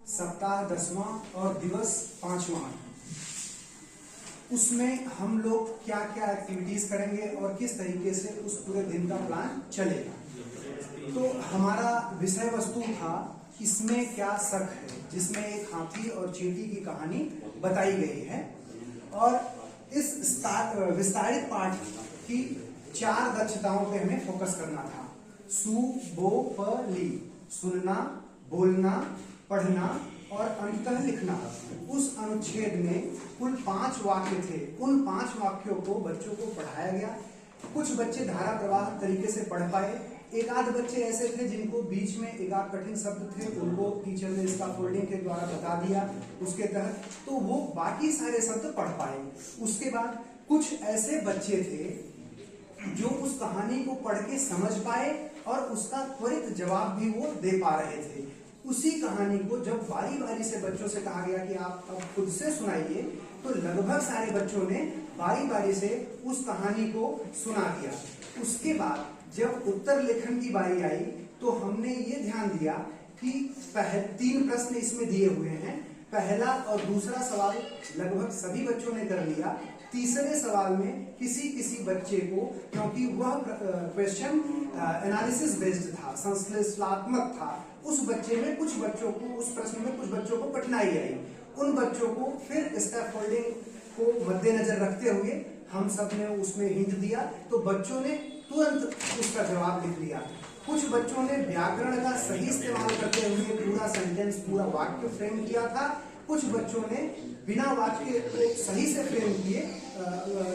सप्ताह 10वां और दिवस 5वां, उसमें हम लोग क्या क्या एक्टिविटीज करेंगे और किस तरीके से उस पूरे दिन का प्लान चलेगा। तो हमारा विषय वस्तु था इसमें क्या शक है, जिसमें एक हाथी और चींटी की कहानी बताई गई है और इस विस्तारित पाठ की 4 दक्षताओं पे हमें फोकस करना था। सु, बो, प, ली, सुनना, बोलना, पढ़ना और अंततः लिखना। उस अनुच्छेद में कुल 5 वाक्य थे। उन 5 वाक्यों को बच्चों को पढ़ाया गया। कुछ बच्चे धारा प्रवाह तरीके से पढ़ पाए, एक आध बच्चे ऐसे थे जिनको बीच में एक आध कठिन शब्द थे, उनको टीचर ने इसका फोल्डिंग के द्वारा बता दिया उसके तहत, तो वो बाकी सारे शब्द पढ़ पाए। उसके बाद कुछ ऐसे बच्चे थे जो उस कहानी को पढ़ के समझ पाए और उसका त्वरित जवाब भी वो दे पा रहे थे। उसी कहानी को जब बारी बारी से बच्चों से कहा गया कि आप अब खुद से सुनाइए, तो लगभग सारे बच्चों ने बारी बारी से उस कहानी को सुना दिया। उसके बाद जब उत्तर लेखन की बारी आई तो हमने ये ध्यान दिया कि 3 प्रश्न इसमें दिए हुए हैं। पहला और दूसरा सवाल लगभग सभी बच्चों ने कर लिया। तीसरे सवाल में किसी बच्चे को, क्योंकि वह क्वेश्चन एनालिसिस बेस्ड था, संश्लेषणात्मक था, उस बच्चे में कुछ बच्चों को, उस प्रश्न में कुछ बच्चों को कठिनाई आई। उन बच्चों को फिर स्कैफोल्डिंग को मद्देनजर रखते हुए हम सब ने उसमें हिंट दिया, तो बच्चों ने तुरंत उसका जवाब लिख लिया। कुछ बच्चों ने व्याकरण का सही इस्तेमाल करते हुए पूरा सेंटेंस, पूरा वाक्य फ्रेम किया था। कुछ बच्चों ने बिना वाक्य को सही से फ्रेम किए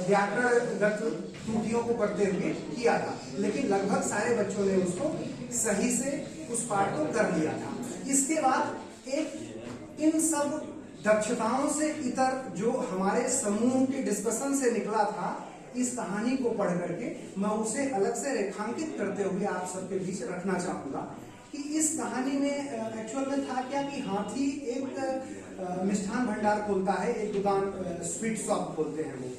व्याकरणगत त्रुटियों को करते हुए किया था, लेकिन लगभग सारे बच्चों ने उसको सही से उस पाठ को कर लिया था। इसके बाद एक इन सब दक्षताओं से इतर जो हमारे समूह के डिस्कशन से निकला था, इस कहानी को पढ़ करके मैं उसे अलग से रेखांकित करते हुए आप सबके बीच रखना चाहूंगा कि इस कहानी में एक्चुअल में था क्या कि हाथी एक मिष्ठान भंडार खोलता है, एक दुकान, स्वीट शॉप खोलते हैं वो।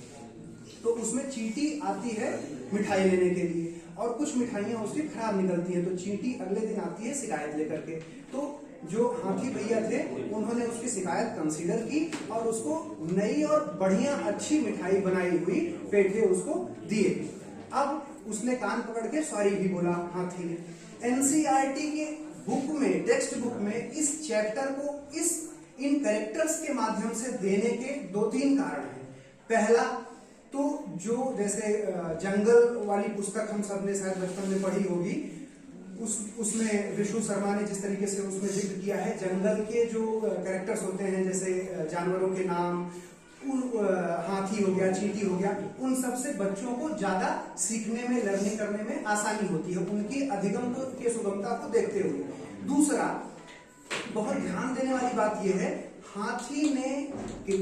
तो उसमें चींटी आती है मिठाई लेने के लिए और कुछ मिठाइयां उसकी खराब निकलती हैं, तो चींटी अगले दिन आती है शिकायत लेकर के। तो जो हाथी भैया थे उन्होंने उसकी शिकायत कंसीडर की और उसको नई और बढ़िया अच्छी मिठाई बनाई हुई पेठे उसको दिए। अब उसने कान पकड़ के सॉरी भी बोला हाथी ने। एनसीईआरटी के बुक में, टेक्स्ट बुक में इस चैप्टर को इन कैरेक्टर्स के माध्यम से देने के 2-3 कारण हैं। पहला तो जो जैसे जंगल वाली पुस्तक हम सब ने शायद बचपन में पढ़ी होगी, उसमें विष्णु शर्मा ने जिस तरीके से उसमें जिक्र किया है, जंगल के जो कैरेक्टर्स होते हैं, जैसे जानवरों के नाम, हाथी हो गया, चींटी हो गया, उन सब से बच्चों को ज्यादा सीखने में, लर्निंग करने में आसानी होती है, उनकी अधिगम के सुगमता को देखते हुए। दूसरा बहुत ध्यान देने वाली बात यह है, हाथी ने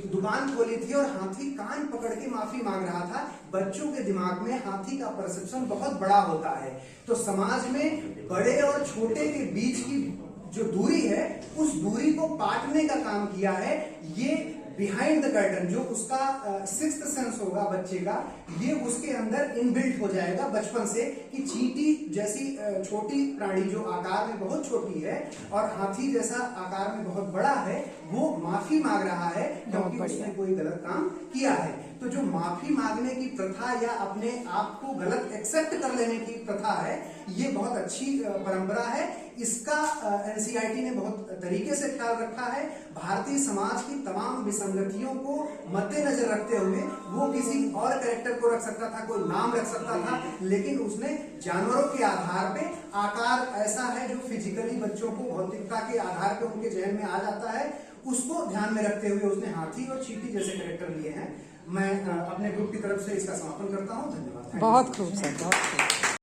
दुकान खोली थी और हाथी कान पकड़ के माफी मांग रहा था। बच्चों के दिमाग में हाथी का परसेप्शन बहुत बड़ा होता है, तो समाज में बड़े और छोटे के बीच की जो दूरी है, उस दूरी को पाटने का काम किया है ये बिहाइंड द कर्टन, जो उसका 6th सेंस होगा बच्चे का, ये उसके अंदर इनबिल्ट हो जाएगा बचपन से कि चींटी जैसी छोटी प्राणी जो आकार में बहुत छोटी है और हाथी जैसा आकार में बहुत बड़ा है, वो माफी मांग रहा है क्योंकि उसने कोई गलत काम किया है। तो जो माफी मांगने की प्रथा या अपने आप को गलत एक्सेप्ट कर लेने की प्रथा है, ये बहुत अच्छी परंपरा है। इसका एनसीईआरटी ने बहुत तरीके से ख्याल रखा है। भारतीय समाज की तमाम विसंगतियों को मद्देनजर रखते हुए वो किसी और कैरेक्टर को रख सकता था, कोई नाम रख सकता था, लेकिन उसने जानवरों के आधार पे, आकार ऐसा है जो फिजिकली बच्चों को भौतिकता के आधार पे उनके जहन में आ जाता है, उसको ध्यान में रखते हुए उसने हाथी और चींटी जैसे कैरेक्टर लिए हैं। मैं अपने ग्रुप की तरफ से इसका समापन करता हूँ। धन्यवाद। बहुत खूब सर, बहुत खूब।